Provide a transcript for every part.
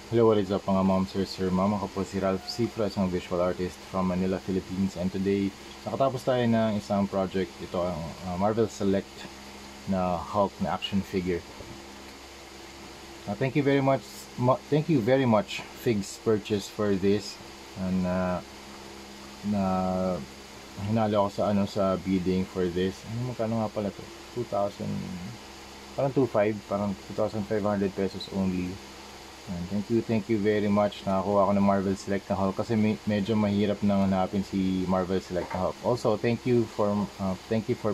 Hello, what is up mga ma'am, sir, ma'am. Ako po si Ralph Cifra, isang visual artist from Manila, Philippines. And today, nakatapos tayo ng isang project. Ito ang Marvel Select na Hulk na action figure. Thank you very much Figs Purchase for this. And na hinalo ako sa bidding for this. Magkano nga pala to? 2,000, parang 2,500, parang 2,500 pesos only. And thank you very much. Nakakuha ako ng Marvel Select na Hulk kasi medyo mahirap nang hanapin si Marvel Select na Hulk. Also, thank you for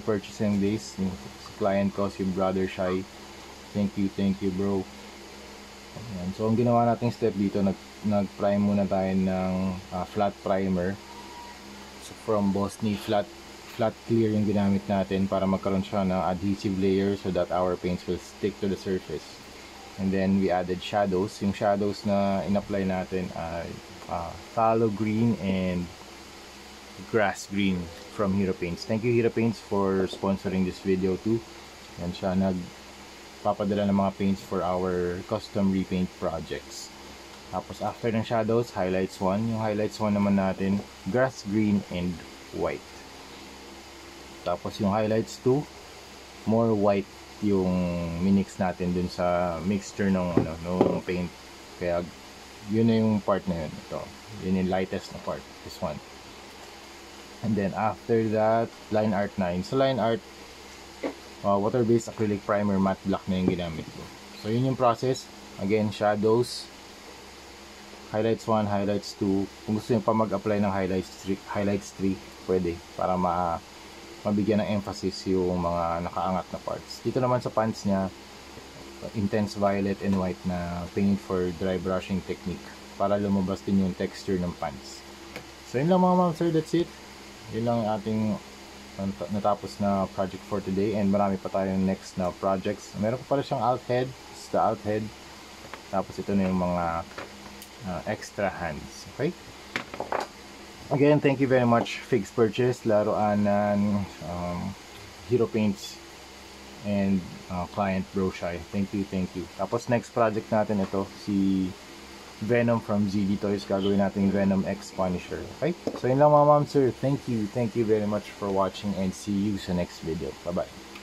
purchasing this. Yung client ko, si Brother Shai. Thank you bro. Ayan. So, ang ginawa nating step dito, nag-prime muna tayo ng flat primer. So, from Bosni, flat clear yung ginamit natin para magkaroon siya ng adhesive layer so that our paints will stick to the surface. And then we added shadows. Yung shadows na in-apply natin ay phthalo green and grass green from Hero Paints. Thank you Hero Paints for sponsoring this video too. Yan siya, nagpapadala ng mga paints for our custom repaint projects. Tapos after ng shadows, highlights 1. Yung highlights 1 naman natin, grass green and white. Tapos yung highlights 2, more white yung minix natin dun sa mixture ng paint. Kaya yun na yung part na yun. Ito, yun yung lightest na part, this one. And then after that, line art 9. So line art, water based acrylic primer matte black na yung ginamit ko. So yun yung process. Again, shadows, highlights 1, highlights 2. Kung gusto nyo pa mag-apply ng highlights 3, pwede para mabigyan ng emphasis yung mga nakaangat na parts. Dito naman sa pants niya, intense violet and white na paint for dry brushing technique para lumabas din yung texture ng pants. So yun lang mga ma'am sir, that's it. Yun lang ating natapos na project for today, and marami pa tayong next na projects. Meron pa pala siyang alt head, this is the alt head. Tapos ito na yung mga extra hands. Okay? Again, thank you very much Figs Purchase, Laruanan, Hero Paints, and client Bro Shai. Thank you. Tapos next project natin ito, si Venom from ZD Toys. Gagawin natin Venom X Punisher. Okay? So yun lang mga ma'am sir. Thank you very much for watching, and see you sa next video. Bye bye.